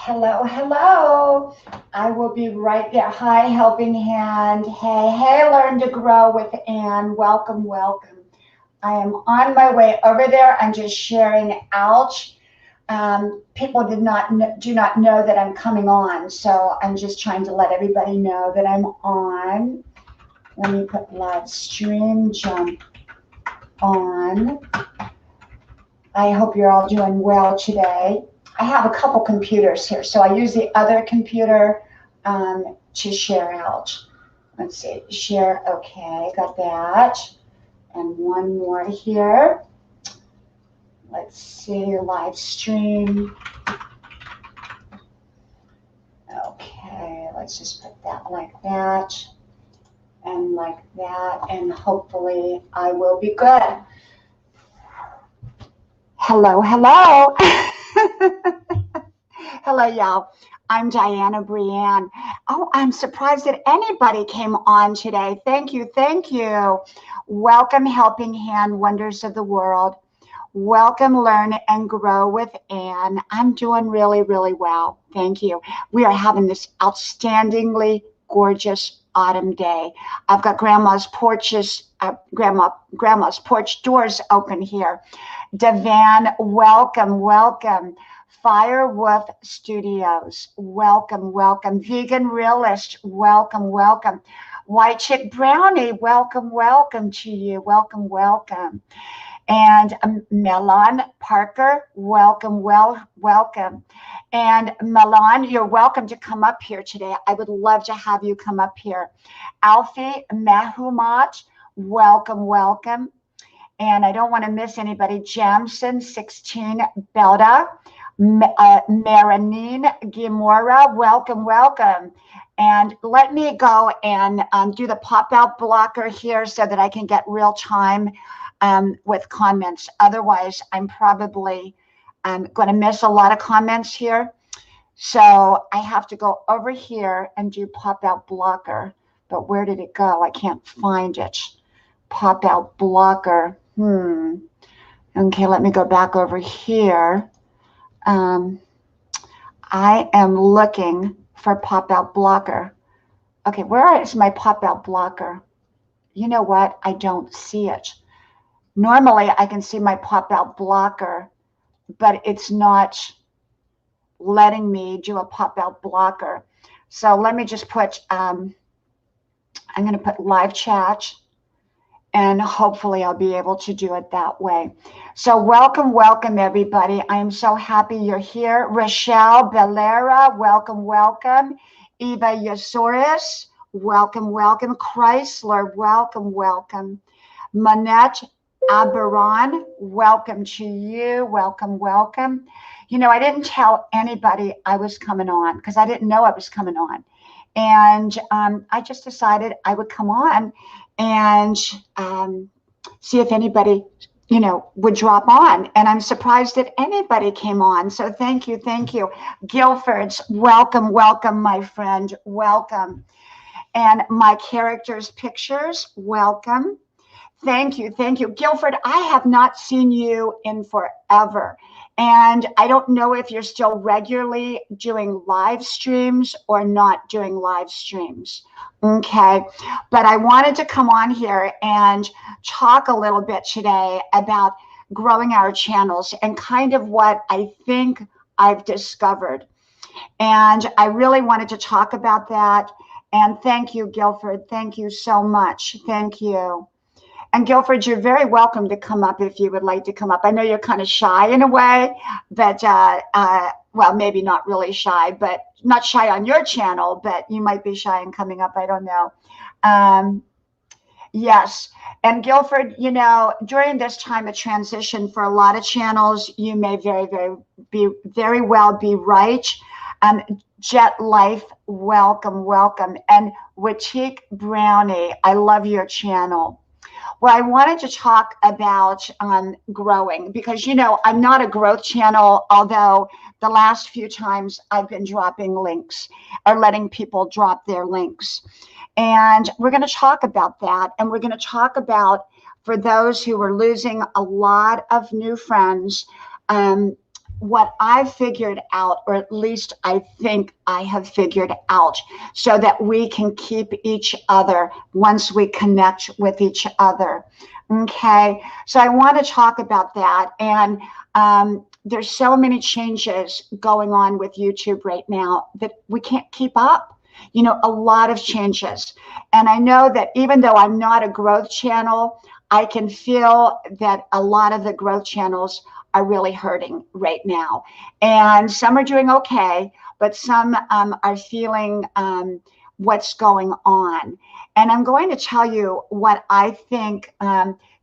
Hello, hello. I will be right there. Hi, helping hand. Hey, hey, learn to grow with Anne. Welcome, welcome. I am on my way over there. I'm just sharing out. People do not know that I'm coming on, so I'm just trying to let everybody know that I'm on. Let me put live stream jump on. I hope you're all doing well today. I have a couple computers here, so I use the other computer to share out. Let's see, share, okay, got that. And one more here. Let's see, live stream. Okay, let's just put that like that and like that, and hopefully I will be good. Hello, hello. Hello, y'all. I'm Diana Brienne. Oh, I'm surprised that anybody came on today. Thank you, thank you. Welcome, Helping Hand Wonders of the World. Welcome, Learn and Grow with Anne. I'm doing really, really well. Thank you. We are having this outstandingly gorgeous autumn day. I've got Grandma's porch doors open here. Devan, welcome, welcome. Firewolf Studios, welcome, welcome. Vegan Realist, welcome, welcome. White Chick Brownie, welcome, welcome to you. Welcome, welcome. And Melon Parker, welcome, welcome. And Melon, you're welcome to come up here today. I would love to have you come up here. Alfie Mahumat, welcome, welcome. And I don't want to miss anybody. Jamson, 16, Belda, Marinine Gimora, welcome, welcome. And let me go and do the pop-out blocker here so that I can get real time with comments. Otherwise, I'm probably going to miss a lot of comments here. So I have to go over here and do pop-out blocker. But where did it go? I can't find it. Pop-out blocker. Okay, let me go back over here. I am looking for pop-out blocker. Okay, where is my pop-out blocker? You know what? I don't see it. Normally, I can see my pop-out blocker, but it's not letting me do a pop-out blocker. So let me just put, I'm going to put live chat. And hopefully I'll be able to do it that way. So welcome, welcome, everybody. I am so happy you're here. Rochelle Bellera, welcome, welcome. Eva Yasoris, welcome, welcome. Chrysler, welcome, welcome. Manette Aberon, welcome to you. Welcome, welcome. You know, I didn't tell anybody I was coming on because I didn't know I was coming on. And I just decided I would come on and see if anybody, you know, would drop on. And I'm surprised that anybody came on. So thank you, thank you. Guilford's, welcome, welcome, my friend, welcome. And my characters' pictures, welcome. Thank you, thank you. Guilford, I have not seen you in forever. And I don't know if you're still regularly doing live streams or not doing live streams. Okay, but I wanted to come on here and talk a little bit today about growing our channels and kind of what I think I've discovered. And I really wanted to talk about that. And thank you, Guilford. Thank you so much. Thank you. And Guilford, you're very welcome to come up if you would like to come up. I know you're kind of shy in a way, but well, maybe not really shy, but not shy on your channel, but you might be shy in coming up. I don't know. Yes. And Guilford, you know, during this time of transition for a lot of channels, you may very well be right. Jet Life, welcome, welcome. And Watik Brownie, I love your channel. Well, I wanted to talk about growing because, you know, I'm not a growth channel, although the last few times I've been dropping links or letting people drop their links. And we're going to talk about that. And we're going to talk about, for those who are losing a lot of new friends, what I've figured out, or at least I think I have figured out, so that we can keep each other once we connect with each other. Okay, so I want to talk about that. And there's so many changes going on with YouTube right now that we can't keep up. You know, a lot of changes. And I know that even though I'm not a growth channel, I can feel that a lot of the growth channels are really hurting right now. And some are doing okay, but some are feeling what's going on. And I'm going to tell you what I think.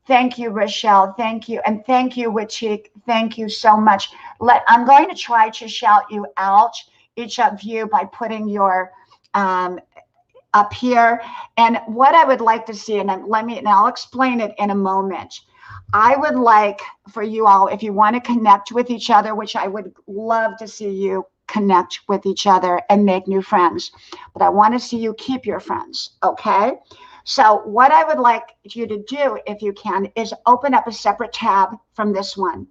Thank you, Rochelle. Thank you. And thank you, Wachik. Thank you so much. I'm going to try to shout you out, each of you, by putting your up here. And what I would like to see, and I'll explain it in a moment. I would like for you all, if you want to connect with each other, which I would love to see you connect with each other and make new friends, but I want to see you keep your friends. Okay. So what I would like you to do, if you can, is open up a separate tab from this one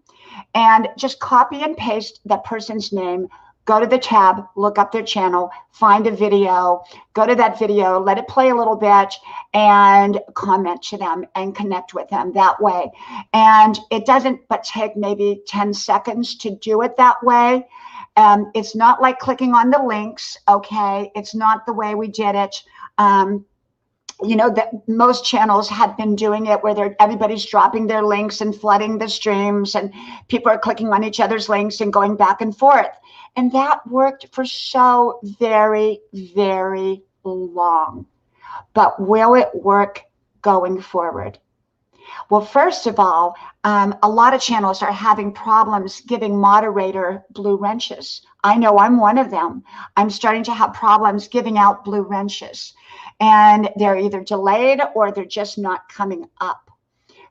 and just copy and paste that person's name. Go to the tab, look up their channel, find a video, go to that video, let it play a little bit, and comment to them and connect with them that way. And it doesn't but take maybe 10 seconds to do it that way. It's not like clicking on the links, okay? It's not the way we did it. You know, that most channels had been doing it where everybody's dropping their links and flooding the streams, and people are clicking on each other's links and going back and forth. And that worked for so very, very long. But will it work going forward? Well, first of all, a lot of channels are having problems giving moderator blue wrenches. I know I'm one of them. I'm starting to have problems giving out blue wrenches. And they're either delayed or they're just not coming up.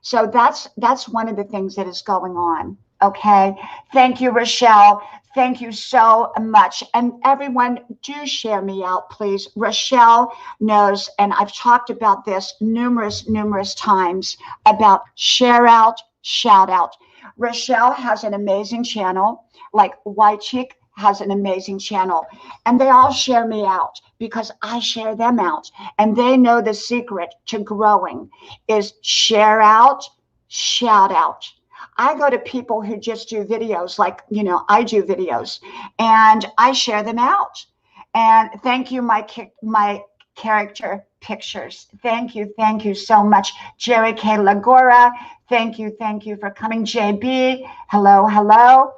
So that's one of the things that is going on. Okay. Thank you, Rochelle. Thank you so much. And everyone, do share me out, please. Rochelle knows, and I've talked about this numerous times, about share out, shout out. Rochelle has an amazing channel, like Wachik has an amazing channel, and they all share me out because I share them out. And they know the secret to growing is share out, shout out. I go to people who just do videos, like, you know, I do videos, and I share them out. And thank you, my character pictures. Thank you so much. Jerry K. Lagora, thank you for coming. JB, hello.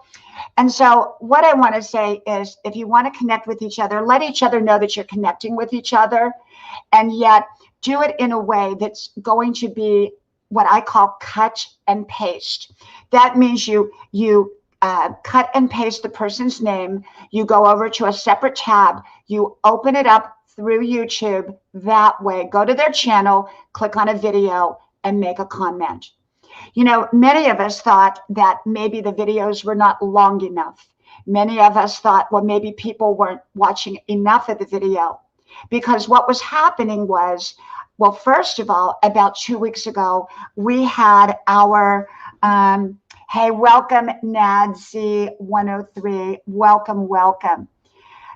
And so what I want to say is, if you want to connect with each other, let each other know that you're connecting with each other, and yet do it in a way that's going to be what I call cut and paste. That means you cut and paste the person's name. You go over to a separate tab. You open it up through YouTube that way. Go to their channel, click on a video, and make a comment. You know, many of us thought that maybe the videos were not long enough. Many of us thought, well, maybe people weren't watching enough of the video, because what was happening was, well, first of all, about 2 weeks ago, we had our, hey, welcome, Nadzi103, welcome.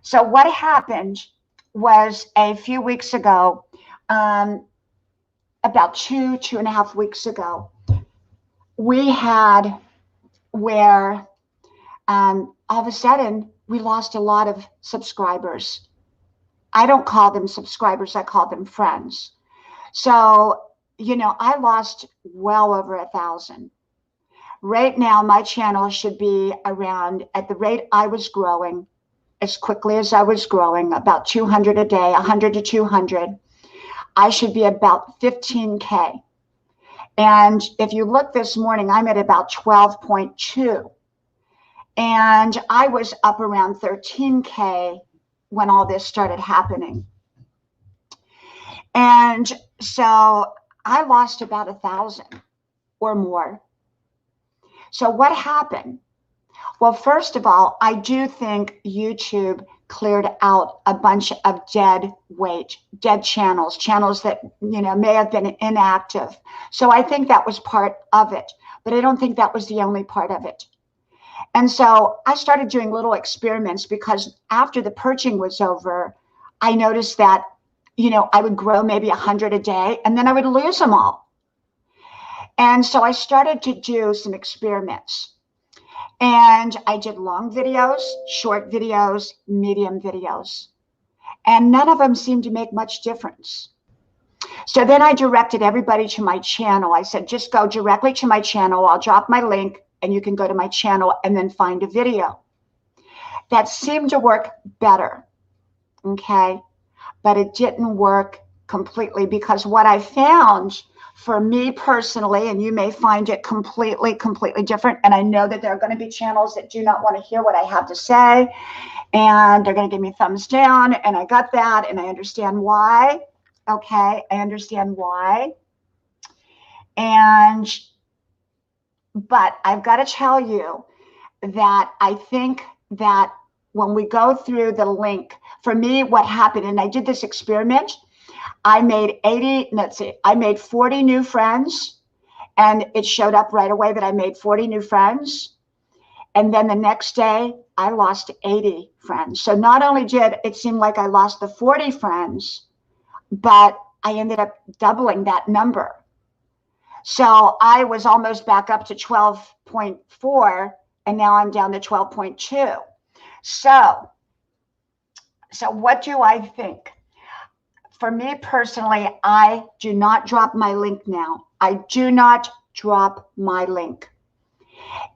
So what happened was, a few weeks ago, about 2.5 weeks ago, we had where all of a sudden we lost a lot of subscribers. I don't call them subscribers, I call them friends. So, you know, I lost well over 1,000. Right now, my channel should be around, at the rate I was growing, as quickly as I was growing, about 200 a day, 100 to 200, I should be about 15K. And if you look this morning, I'm at about 12.2. And I was up around 13K when all this started happening. And so I lost about 1,000 or more. So what happened? Well, first of all, I do think YouTube cleared out a bunch of dead channels that, you know, may have been inactive. So I think that was part of it, but I don't think that was the only part of it. And so I started doing little experiments, because after the purging was over, I noticed that, I would grow maybe 100 a day, and then I would lose them all. And so I started to do some experiments. And I did long videos, short videos, medium videos, and none of them seemed to make much difference. So then I directed everybody to my channel. I said, just go directly to my channel. I'll drop my link and you can go to my channel and then find a video. That seemed to work better, okay? But it didn't work completely, because what I found for me personally, and you may find it completely different, and I know that there are going to be channels that do not want to hear what I have to say, and they're going to give me thumbs down, and I got that, and I understand why. Okay, I understand why. But I've got to tell you that I think that when we go through the link, for me, what happened, and I did this experiment, I made 40 new friends, and it showed up right away that I made 40 new friends. And then the next day, I lost 80 friends. So not only did it seem like I lost the 40 friends, but I ended up doubling that number. So I was almost back up to 12.4, and now I'm down to 12.2. So what do I think? For me personally, I do not drop my link now. I do not drop my link.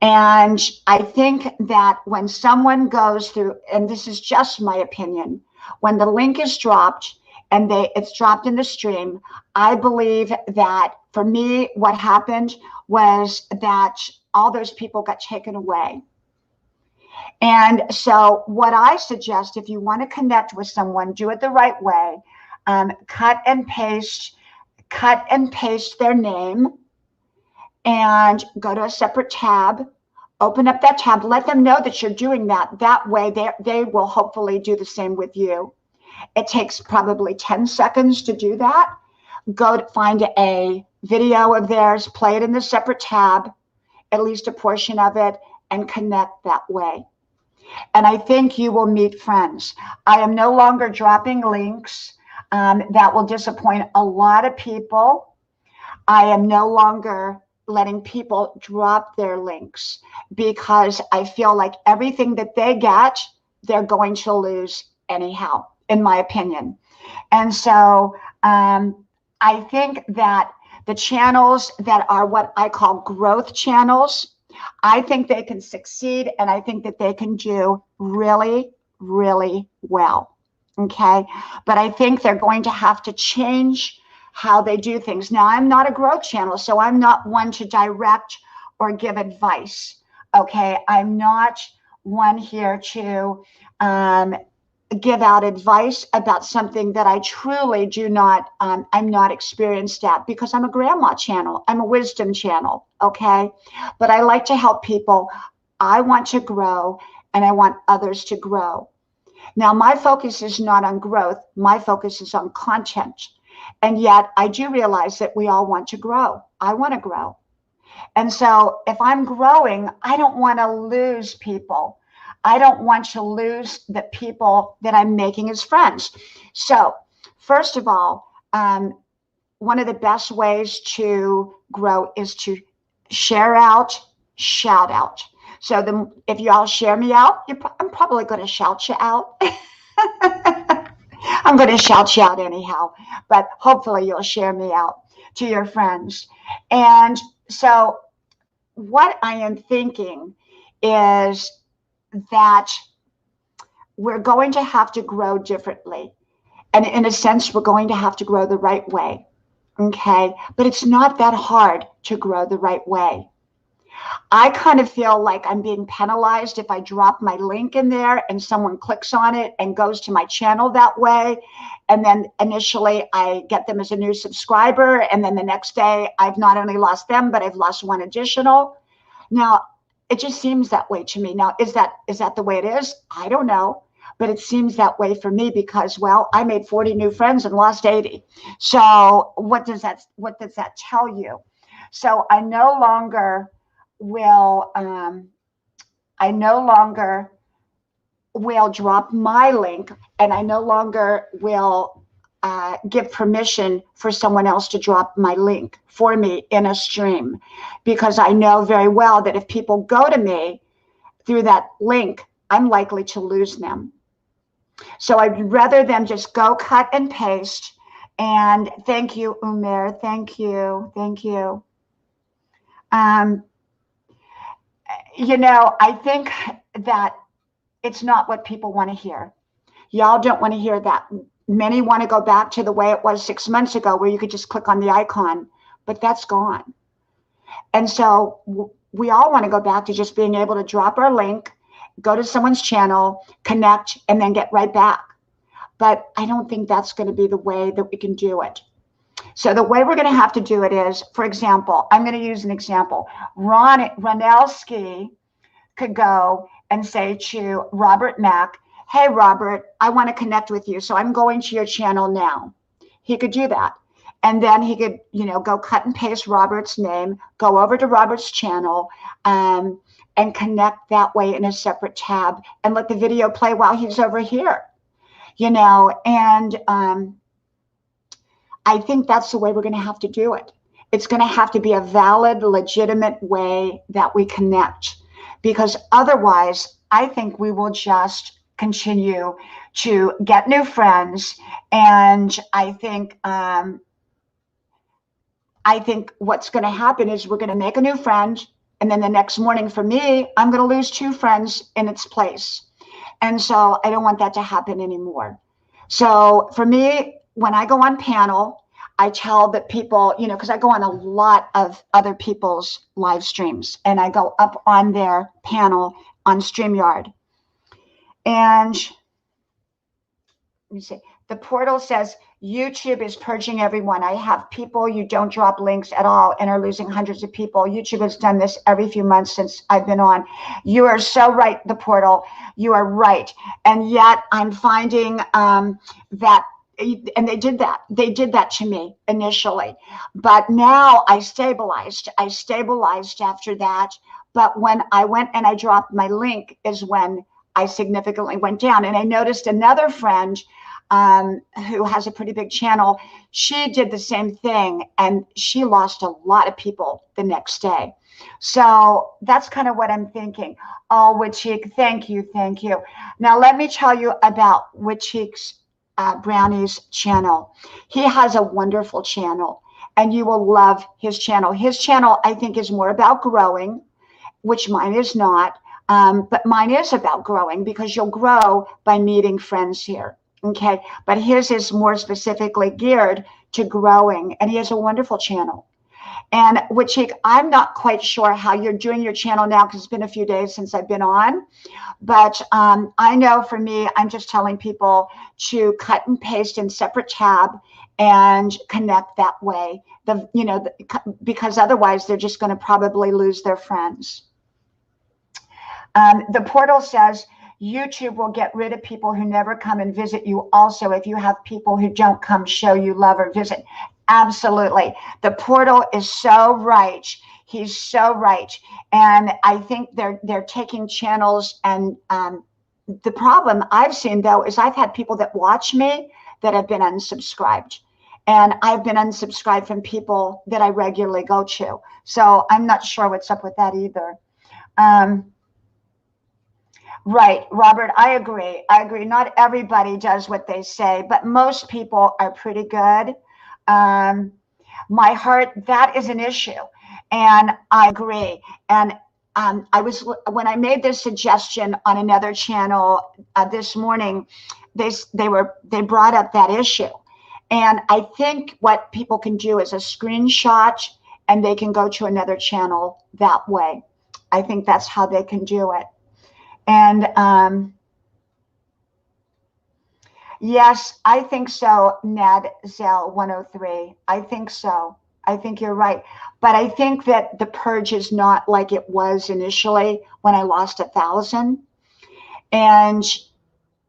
And I think that when someone goes through, and this is just my opinion, when the link is dropped and it's dropped in the stream, I believe that for me, what happened was that all those people got taken away. And so what I suggest, if you want to connect with someone, do it the right way. Cut and paste their name and go to a separate tab. Open up that tab. Let them know that you're doing that. That way they will hopefully do the same with you. It takes probably 10 seconds to do that. Go to find a video of theirs, play it in the separate tab, at least a portion of it, and connect that way. And I think you will meet friends. I am no longer dropping links. That will disappoint a lot of people. I am no longer letting people drop their links, because I feel like everything that they get, they're going to lose anyhow, in my opinion. And so I think that the channels that are what I call growth channels, I think they can succeed, and I think that they can do really, really well. Okay. But I think they're going to have to change how they do things. Now, I'm not a growth channel, so I'm not one to direct or give advice. Okay. I'm not one here to give out advice about something that I truly do not, I'm not experienced at, because I'm a grandma channel. I'm a wisdom channel. Okay. But I like to help people. I want to grow, and I want others to grow. Now, my focus is not on growth. My focus is on content. And yet I do realize that we all want to grow. I want to grow. And so if I'm growing, I don't want to lose people. I don't want to lose the people that I'm making as friends. So first of all, one of the best ways to grow is to share out, shout out. So if you all share me out, I'm probably going to shout you out. I'm going to shout you out anyhow, but hopefully you'll share me out to your friends. And so what I am thinking is that we're going to have to grow differently. And in a sense, we're going to have to grow the right way. Okay. But it's not that hard to grow the right way. I kind of feel like I'm being penalized if I drop my link in there and someone clicks on it and goes to my channel that way. And then initially I get them as a new subscriber. And then the next day I've not only lost them, but I've lost one additional. Now, it just seems that way to me. Now, is that the way it is? I don't know. But it seems that way for me because, well, I made 40 new friends and lost 80. So what does that tell you? So I no longer will I no longer will drop my link, and I no longer will give permission for someone else to drop my link for me in a stream, because I know very well that if people go to me through that link, I'm likely to lose them. So I'd rather them just go cut and paste. And thank you, Umair. Thank you. Thank you. You know, I think that it's not what people want to hear. Y'all don't want to hear that. Many want to go back to the way it was 6 months ago, where you could just click on the icon, but that's gone. And so we all want to go back to just being able to drop our link, go to someone's channel, connect, and then get right back. But I don't think that's going to be the way that we can do it. So the way we're going to have to do it is, for example, I'm going to use an example. Ronelski could go and say to Robert Mack, hey, Robert, I want to connect with you, so I'm going to your channel now. He could do that. And then he could, you know, go cut and paste Robert's name, go over to Robert's channel, and connect that way in a separate tab, and let the video play while he's over here, you know. And I think that's the way we're going to have to do it. It's going to have to be a valid, legitimate way that we connect, because otherwise, I think we will just continue to get new friends. And I think what's going to happen is we're going to make a new friend, and then the next morning, for me, I'm going to lose 2 friends in its place. And so I don't want that to happen anymore. So for me, when I go on panel, I tell the people, you know, because I go on a lot of other people's live streams, and I go up on their panel on StreamYard. And let me see. The portal says YouTube is purging everyone. I have people, you don't drop links at all and are losing hundreds of people. YouTube has done this every few months since I've been on. You are so right, the portal. You are right. And yet I'm finding that, and they did that. They did that to me initially. But now I stabilized. I stabilized after that. But when I went and I dropped my link is when I significantly went down. And I noticed another friend who has a pretty big channel, she did the same thing, and she lost a lot of people the next day. So that's kind of what I'm thinking. Oh, Witcheek, thank you, thank you. Now let me tell you about Witcheek's Brownie's channel. He has a wonderful channel, and you will love his channel. His channel, I think, is more about growing, which mine is not. But mine is about growing, because you'll grow by meeting friends here. Okay, but his is more specifically geared to growing, and he has a wonderful channel. And Witcheek, I'm not quite sure how you're doing your channel now, because it's been a few days since I've been on. But I know for me, I'm just telling people to cut and paste in separate tab and connect that way. Because otherwise they're just going to probably lose their friends. The portal says YouTube will get rid of people who never come and visit you also if you have people who don't come show you love or visit. Absolutely. The portal is so right. He's so right. And I think they're taking channels, and the problem I've seen, though, is I've had people that watch me that have been unsubscribed. And I've been unsubscribed from people that I regularly go to. So I'm not sure what's up with that either. Right, Robert, I agree. I agree. Not everybody does what they say, but most people are pretty good. My heart, that is an issue. And I agree. And when I made this suggestion on another channel this morning, they brought up that issue. And I think what people can do is a screenshot, and they can go to another channel that way. I think that's how they can do it. And yes, I think so, Ned Zell 103. I think so. I think you're right. But I think that the purge is not like it was initially when I lost 1,000. And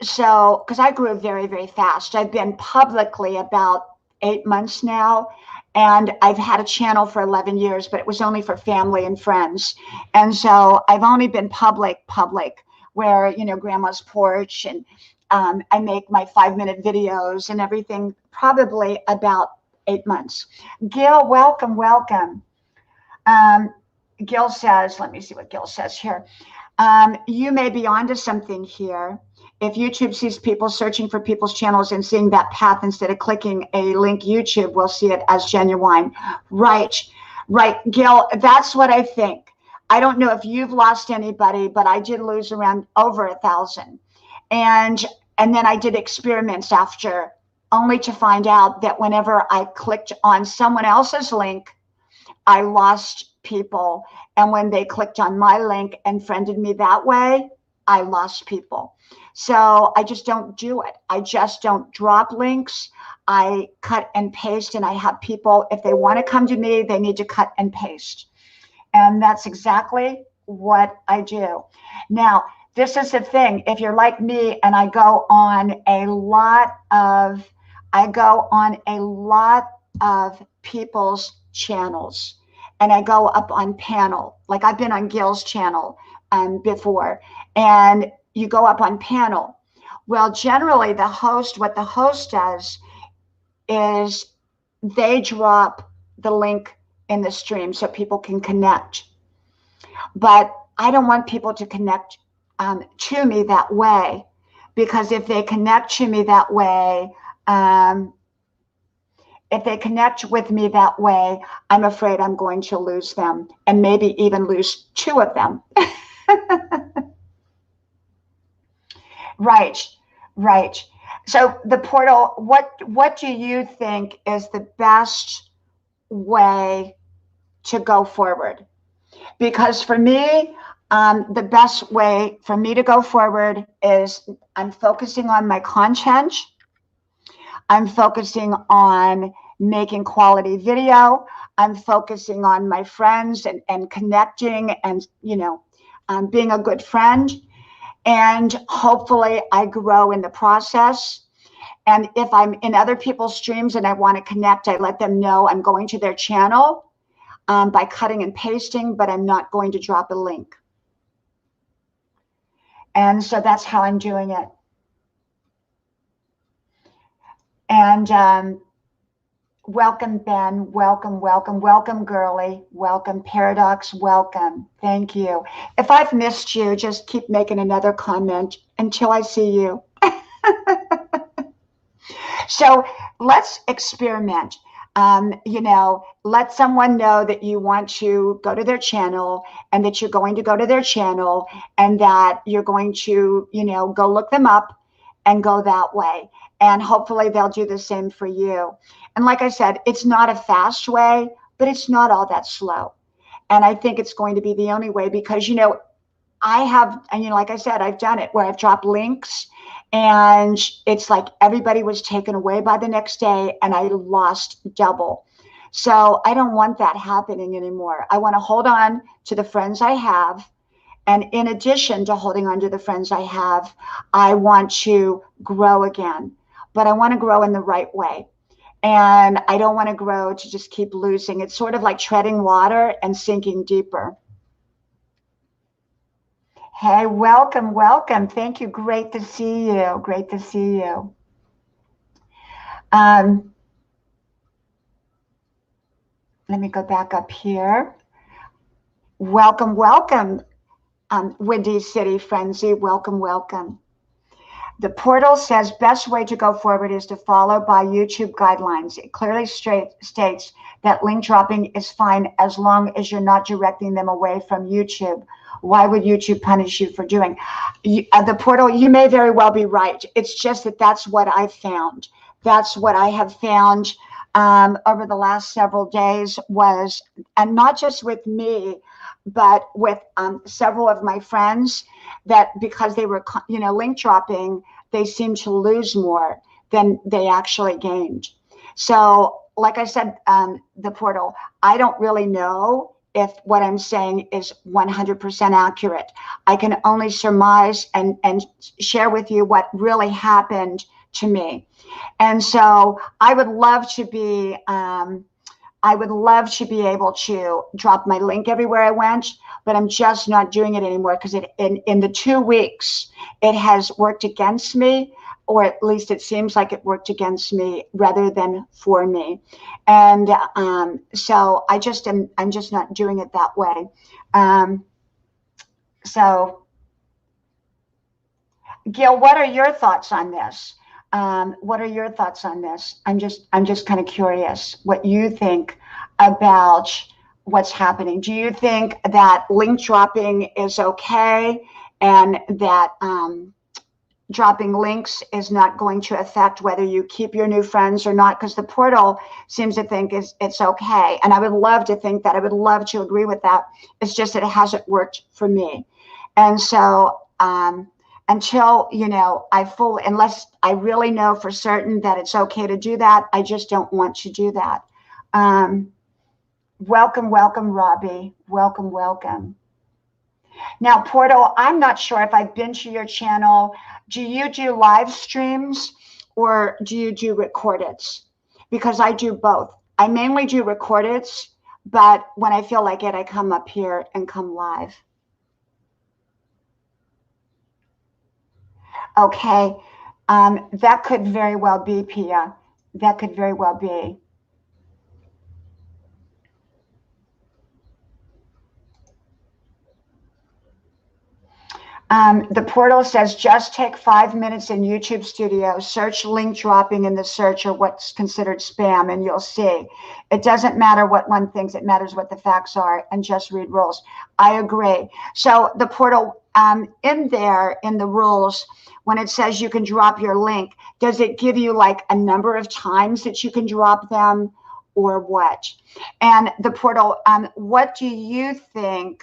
so, because I grew very, very fast. I've been publicly about 8 months now. And I've had a channel for 11 years, but it was only for family and friends. And so I've only been public, where, you know, grandma's porch, and I make my 5-minute videos and everything, probably about 8 months. Gil, welcome, welcome. Gil says, let me see what Gil says here. You may be onto something here. If YouTube sees people searching for people's channels and seeing that path instead of clicking a link, YouTube will see it as genuine. Right, right, Gil, that's what I think. I don't know if you've lost anybody, but I did lose around over 1,000. And then I did experiments after, only to find out that whenever I clicked on someone else's link, I lost people. And when they clicked on my link and friended me that way, I lost people. So I just don't do it. I just don't drop links. I cut and paste, and I have people, if they want to come to me, they need to cut and paste. And that's exactly what I do. Now, this is the thing. If you're like me, and I go on a lot of people's channels, and I go up on panel, like I've been on Gil's channel before, and you go up on panel. Well, generally what the host does is they drop the link in the stream so people can connect. But I don't want people to connect to me that way, because if they connect to me that way, if they connect with me that way, I'm afraid I'm going to lose them, and maybe even lose 2 of them. Right, right. So the portal, what do you think is the best way to go forward? Because for me, the best way for me to go forward is I'm focusing on my content. I'm focusing on making quality video. I'm focusing on my friends and connecting, and, you know, being a good friend. And hopefully I grow in the process. And if I'm in other people's streams and I want to connect, I let them know I'm going to their channel by cutting and pasting, but I'm not going to drop a link. And so that's how I'm doing it. And welcome, Ben. Welcome, welcome, welcome, Girly. Welcome, Paradox. Welcome. Thank you. If I've missed you, just keep making another comment until I see you. So let's experiment. You know, let someone know that you want to go to their channel, and that you're going to go to their channel, and that you're going to, you know, go look them up and go that way. And hopefully they'll do the same for you. And like I said, it's not a fast way, but it's not all that slow. And I think it's going to be the only way, because, you know, I have, and, you know, like I said, I've done it where I've dropped links, and it's like everybody was taken away by the next day, and I lost double. So I don't want that happening anymore. I want to hold on to the friends I have. And in addition to holding on to the friends I have, I want to grow again, but I want to grow in the right way. And I don't want to grow to just keep losing. It's sort of like treading water and sinking deeper. Hey, welcome, welcome. Thank you. Great to see you. Great to see you. Let me go back up here. Welcome, welcome, Windy City Frenzy. Welcome, welcome. The portal says best way to go forward is to follow by YouTube guidelines. It clearly states that link dropping is fine as long as you're not directing them away from YouTube. Why would YouTube punish you for doing the portal? You may very well be right. It's just that that's what I've found. That's what I have found over the last several days was, and not just with me, but with several of my friends, that because they were, you know, link dropping, they seemed to lose more than they actually gained. So like I said, the portal, I don't really know if what I'm saying is 100% accurate. I can only surmise and share with you what really happened to me. And so I would love to be I would love to be able to drop my link everywhere I went, but I'm just not doing it anymore because in the 2 weeks, it has worked against me, or at least it seems like it worked against me rather than for me. And so I'm just not doing it that way. So Gil, what are your thoughts on this? What are your thoughts on this? I'm just kind of curious what you think about what's happening. Do you think that link dropping is okay, and that dropping links is not going to affect whether you keep your new friends or not? Because the portal seems to think it's okay, and I would love to think that. I would love to agree with that. It's just that it hasn't worked for me, and so. Until, unless I really know for certain that it's okay to do that, I just don't want to do that. Welcome, Robbie. Welcome. Now, Portal, I'm not sure if I've been to your channel. Do you do live streams or do you do recordeds? Because I do both. I mainly do recordeds, but when I feel like it, I come up here and come live. Okay, that could very well be, Pia. That could very well be. The portal says just take 5 minutes in YouTube Studio, search link dropping in the search or what's considered spam, and you'll see. It doesn't matter what one thinks, it matters what the facts are, and just read rules. I agree. So the portal, in the rules, when it says you can drop your link, does it give you like a number of times that you can drop them or what? And the portal, what do you think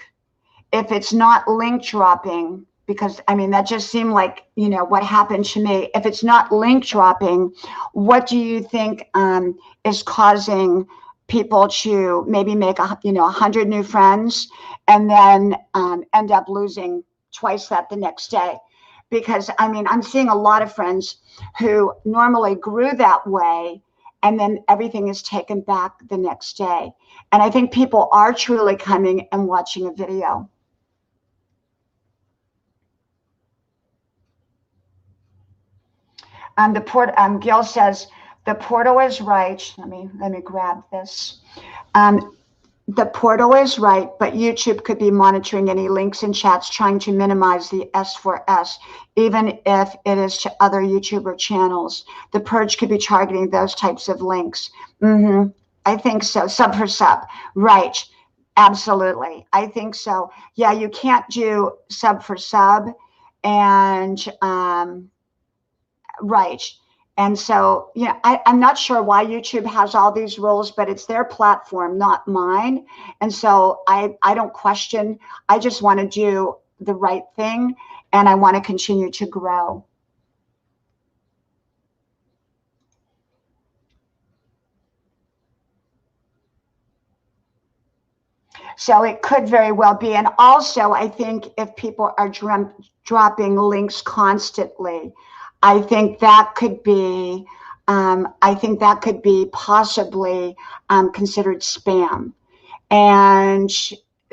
if it's not link dropping? Because I mean, that just seemed like, what happened to me. If it's not link dropping, what do you think is causing people to maybe make 100 new friends and then end up losing twice that the next day? Because I mean, I'm seeing a lot of friends who normally grew that way, and then everything is taken back the next day. And I think people are truly coming and watching a video. Gil says the portal is right. Let me grab this. The portal is right, but YouTube could be monitoring any links and chats, trying to minimize the S4S, even if it is to other YouTuber channels. The purge could be targeting those types of links. I think so. Sub for sub, right? Absolutely, I think so. Yeah, you can't do sub for sub, and right. And so, I'm not sure why YouTube has all these rules, but it's their platform, not mine. And so I don't question. I just want to do the right thing, and I want to continue to grow. So it could very well be. And also, I think if people are dropping links constantly, I think that could be possibly considered spam. And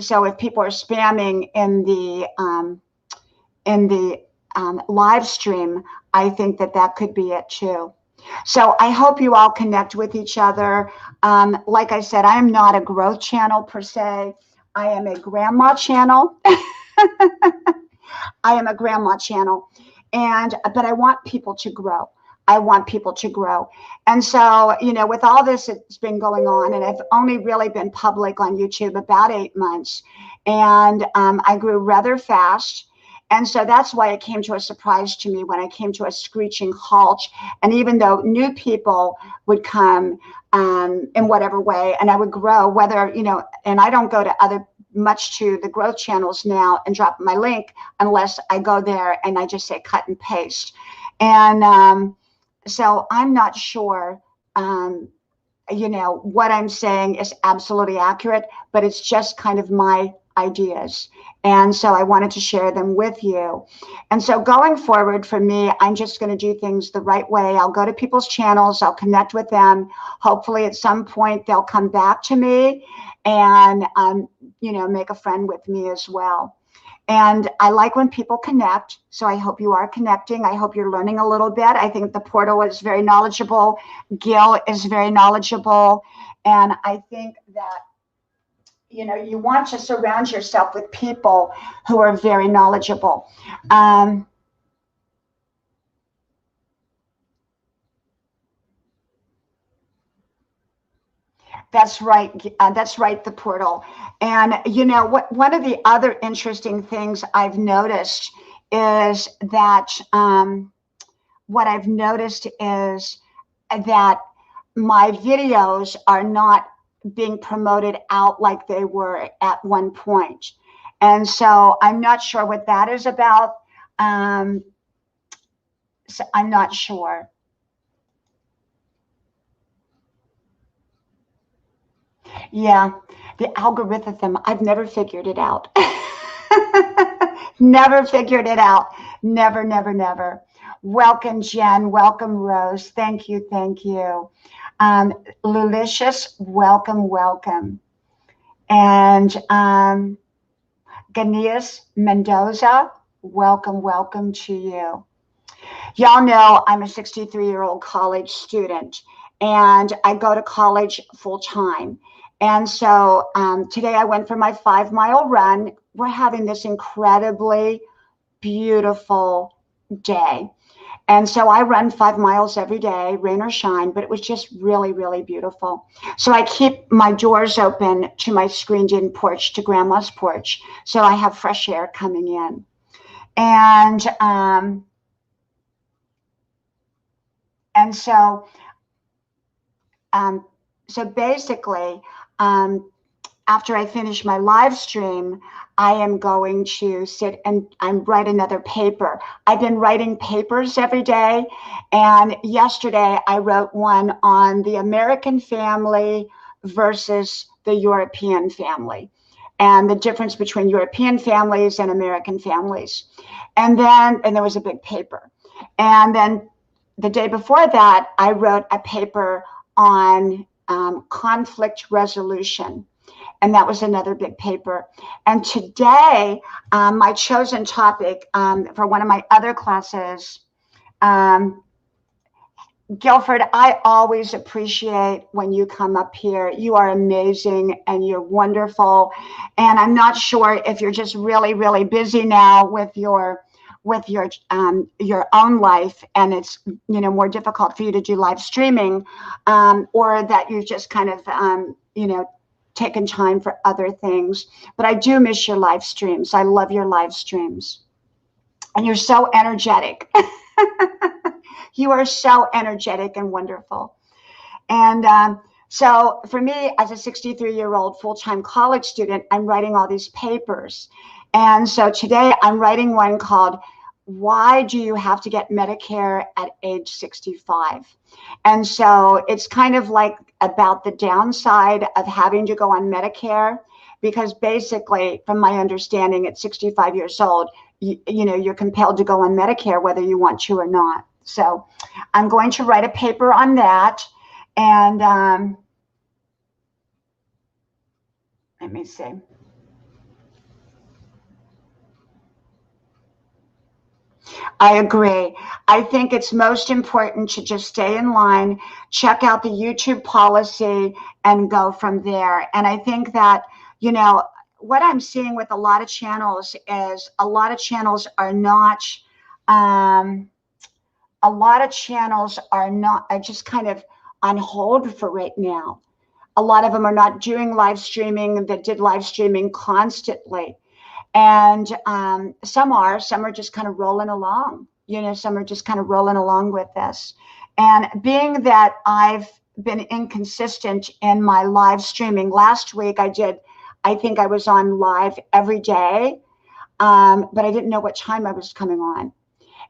so if people are spamming in the live stream, I think that could be it too. So I hope you all connect with each other. Like I said, I am not a growth channel per se. I am a grandma channel. I am a grandma channel. But I want people to grow. I want people to grow. And so, with all this that's been going on, and I've only really been public on YouTube about 8 months, and I grew rather fast. And so that's why it came to a surprise to me when I came to a screeching halt. And even though new people would come in whatever way, and I would grow, whether, and I don't go to much to the growth channels now and drop my link unless I go there and I just say cut and paste. And so I'm not sure, what I'm saying is absolutely accurate, but it's just kind of my ideas. And so I wanted to share them with you. And so going forward for me, I'm just going to do things the right way. I'll go to people's channels. I'll connect with them. Hopefully at some point they'll come back to me and, make a friend with me as well. And I like when people connect. So I hope you are connecting. I hope you're learning a little bit. I think the portal is very knowledgeable. Gil is very knowledgeable. And I think that, you want to surround yourself with people who are very knowledgeable. That's right. That's right, the portal. And one of the other interesting things I've noticed is that what I've noticed is that my videos are not being promoted out like they were at one point. And so I'm not sure what that is about. So I'm not sure. Yeah, the algorithm, I've never figured it out. Never figured it out. Never, never, never. Welcome, Jen. Welcome, Rose. Thank you. Thank you. Lulicious, welcome, welcome. And Ganias Mendoza, welcome, welcome to you. Y'all know I'm a 63-year-old college student, and I go to college full time. And so today I went for my 5-mile run. We're having this incredibly beautiful day. And so I run 5 miles every day, rain or shine, but it was just really, really beautiful. So I keep my doors open to my screened-in porch, to Grandma's porch, so I have fresh air coming in. And so basically, after I finish my live stream, I am going to sit and write another paper. I've been writing papers every day. And yesterday I wrote one on the American family versus the European family, and the difference between European families and American families. And there was a big paper. And then the day before that, I wrote a paper on conflict resolution. And that was another big paper. And today, my chosen topic for one of my other classes, Guilford, I always appreciate when you come up here. You are amazing and you're wonderful. And I'm not sure if you're just really, really busy now with your own life, and it's more difficult for you to do live streaming, or that you've just kind of taken time for other things. But I do miss your live streams. I love your live streams, and you're so energetic. You are so energetic and wonderful. And so for me, as a 63-year-old full-time college student, I'm writing all these papers. And so today I'm writing one called "Why Do You Have to Get Medicare at Age 65?" And so it's kind of like about the downside of having to go on Medicare, because basically, from my understanding, at 65 years old, you're compelled to go on Medicare whether you want to or not. So I'm going to write a paper on that. And let me see. I agree. I think it's most important to just stay in line, check out the YouTube policy, and go from there. And I think that, what I'm seeing with a lot of channels is a lot of channels are not, are just kind of on hold for right now. A lot of them are not doing live streaming that did live streaming constantly. And some are just kind of rolling along, some are just kind of rolling along with this. And being that I've been inconsistent in my live streaming, last week I think I was on live every day, but I didn't know what time I was coming on.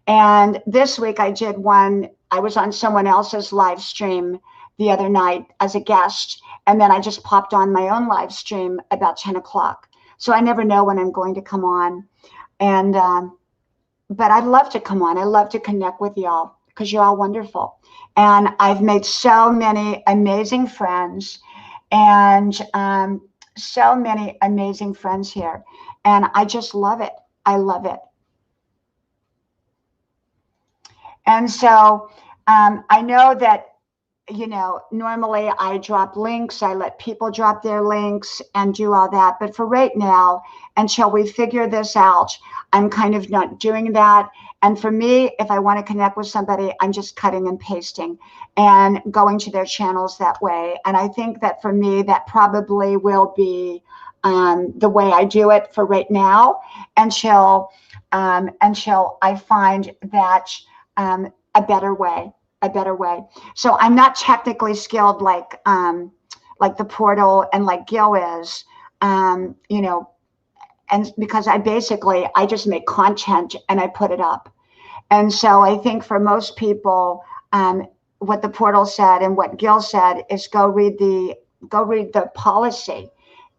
And this week I did one, I was on someone else's live stream the other night as a guest, and then I just popped on my own live stream about 10 o'clock. So I never know when I'm going to come on. And, but I'd love to come on. I love to connect with y'all because you're all wonderful. And I've made so many amazing friends and so many amazing friends here. And I just love it. I love it. And so I know that, you know, normally I drop links, I let people drop their links and do all that. But for right now, until we figure this out, I'm kind of not doing that. And for me, if I want to connect with somebody, I'm just cutting and pasting and going to their channels that way. And I think that for me, that probably will be the way I do it for right now until I find that a better way. So I'm not technically skilled like the portal and like Gil is, you know, and because I just make content and I put it up. And so I think for most people, what the portal said and what Gil said is go read the policy.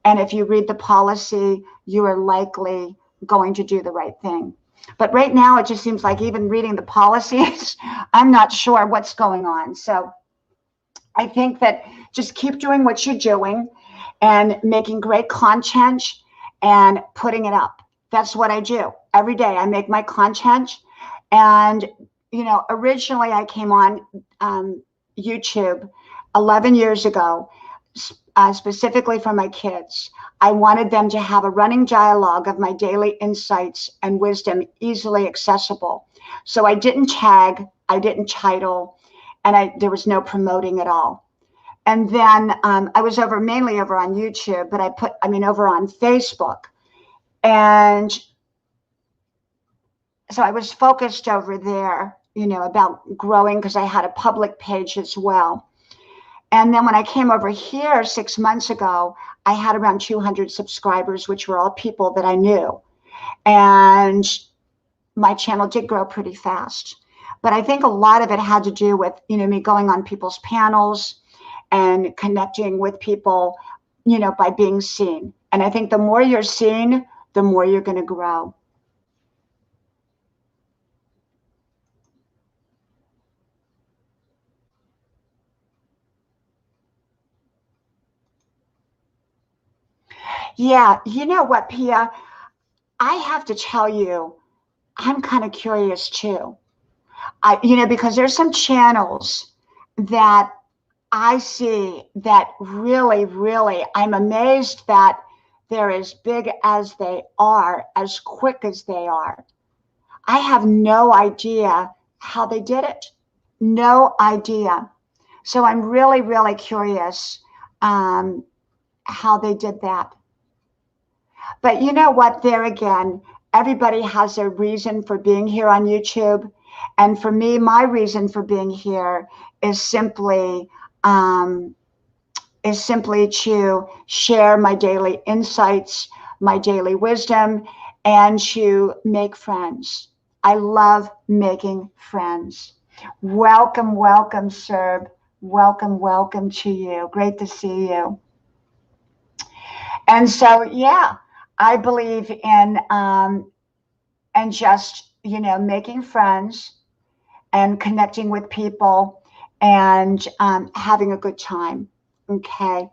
And if you read the policy, you are likely going to do the right thing. But right now, it just seems like even reading the policies, I'm not sure what's going on. So I think that just keep doing what you're doing and making great content and putting it up. That's what I do every day. I make my content. And, you know, originally I came on YouTube 11 years ago, specifically for my kids. I wanted them to have a running dialogue of my daily insights and wisdom easily accessible. So I didn't tag, I didn't title, and there was no promoting at all. And then I was mainly over on YouTube, but over on Facebook. And so I was focused over there, you know, about growing because I had a public page as well. And then when I came over here 6 months ago, I had around 200 subscribers, which were all people that I knew. And my channel did grow pretty fast. But I think a lot of it had to do with, you know, me going on people's panels and connecting with people, you know, by being seen. And I think the more you're seen, the more you're going to grow. Yeah, you know what, Pia? I have to tell you, I'm kind of curious too. You know, because there's some channels that I see that really, really, I'm amazed that they're as big as they are, as quick as they are. I have no idea how they did it. No idea. So I'm really, really curious how they did that. But you know what? There again, everybody has a reason for being here on YouTube. And for me, my reason for being here is simply to share my daily insights, my daily wisdom, and to make friends. I love making friends. Welcome, welcome, Serb. Welcome, welcome to you. Great to see you. And so, yeah, I believe in and just, you know, making friends and connecting with people and having a good time. Okay.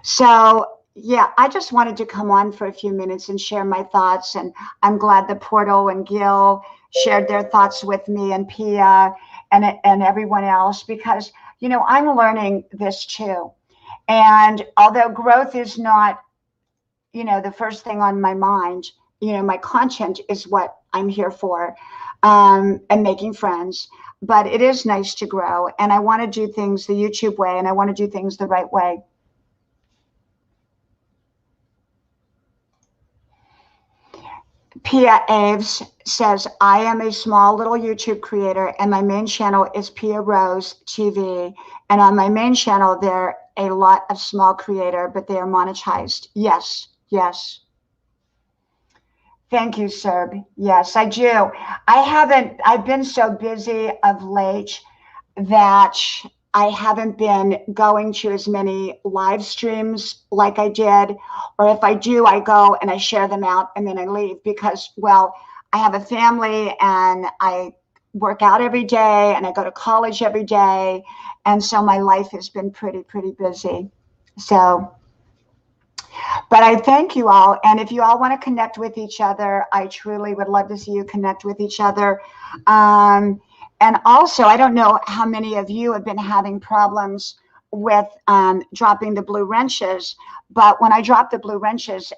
So, yeah, I just wanted to come on for a few minutes and share my thoughts. And I'm glad the Portal and Gil shared their thoughts with me and Pia and everyone else, because, you know, I'm learning this too. And although growth is not, you know, the first thing on my mind, you know, my content is what I'm here for, and making friends. But it is nice to grow. And I want to do things the YouTube way, and I want to do things the right way. Pia Aves says, I am a small little YouTube creator and my main channel is Pia Rose TV. And on my main channel, there are a lot of small creator, but they are monetized. Yes, yes. Thank you, Serb. Yes, I do. I've been so busy of late that I haven't been going to as many live streams like I did, or if I do, I go and I share them out and then I leave because, well, I have a family and I work out every day and I go to college every day. And so my life has been pretty busy. So, but I thank you all. And if you all want to connect with each other, I truly would love to see you connect with each other. And also, I don't know how many of you have been having problems with dropping the blue wrenches, but when I drop the blue wrenches,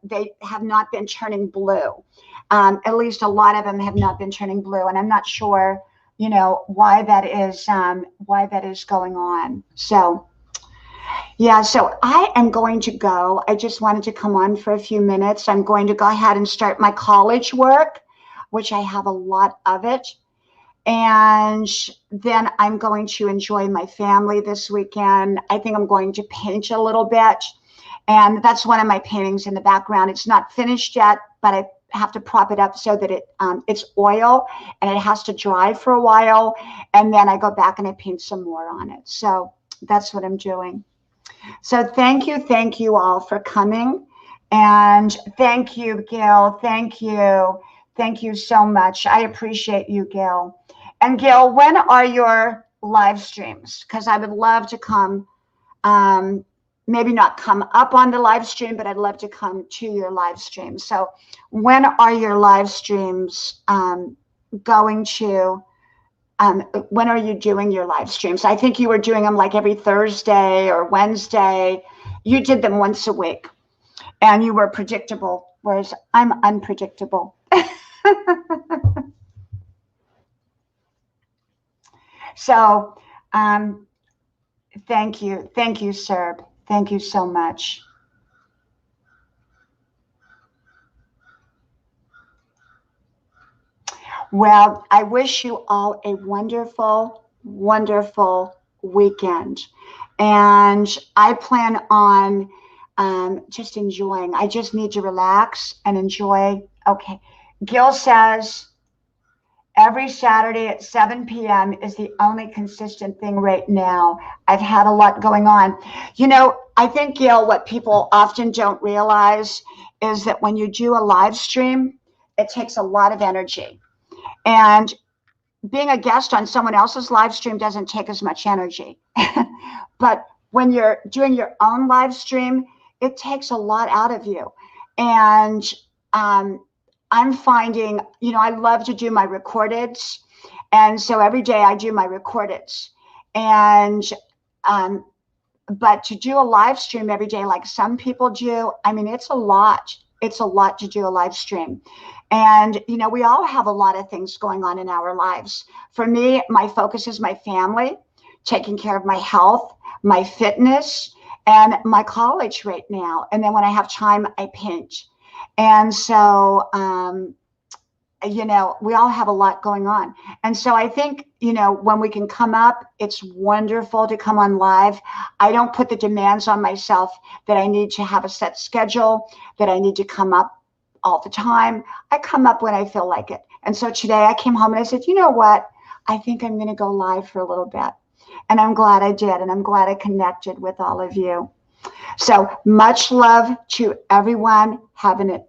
they have not been turning blue. At least a lot of them have not been turning blue, and I'm not sure, you know, why that is going on. So, yeah, so I am going to go. I just wanted to come on for a few minutes. I'm going to go ahead and start my college work, which I have a lot of it. And then I'm going to enjoy my family this weekend. I think I'm going to paint a little bit. And that's one of my paintings in the background. It's not finished yet, but I have to prop it up so that it's oil and it has to dry for a while. And then I go back and I paint some more on it. So that's what I'm doing. So thank you all for coming. And thank you, Gil. Thank you. Thank you so much. I appreciate you, Gil. And Gil, when are your live streams? Because I would love to come, maybe not come up on the live stream, but I'd love to come to your live stream. So when are your live streams going to, when are you doing your live streams? I think you were doing them like every Thursday or Wednesday. You did them once a week and you were predictable, whereas I'm unpredictable. So thank you, Serb. Thank you so much. Well, I wish you all a wonderful, wonderful weekend. And I plan on just enjoying. I just need to relax and enjoy. Okay. Gil says every Saturday at 7 p.m. is the only consistent thing right now. I've had a lot going on. You know, I think, Gil, what people often don't realize is that when you do a live stream, it takes a lot of energy. And being a guest on someone else's live stream doesn't take as much energy. But when you're doing your own live stream, it takes a lot out of you. And I'm finding, you know, I love to do my recordeds. And so every day I do my recordeds. And but to do a live stream every day like some people do, I mean, it's a lot. It's a lot to do a live stream. And, you know, we all have a lot of things going on in our lives. For me, my focus is my family, taking care of my health, my fitness, and my college right now. And then when I have time, I paint. And so, you know, we all have a lot going on. And so I think, you know, when we can come up, it's wonderful to come on live. I don't put the demands on myself that I need to have a set schedule, that I need to come up all the time. I come up when I feel like it. And so today I came home and I said, you know what? I think I'm going to go live for a little bit. And I'm glad I did. And I'm glad I connected with all of you. So much love to everyone. Have an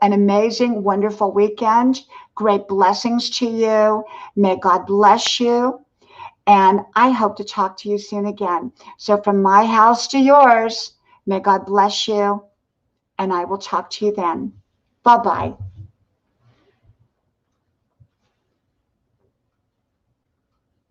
amazing, wonderful weekend. Great blessings to you. May God bless you. And I hope to talk to you soon again. So from my house to yours, may God bless you. And I will talk to you then. Bye-bye.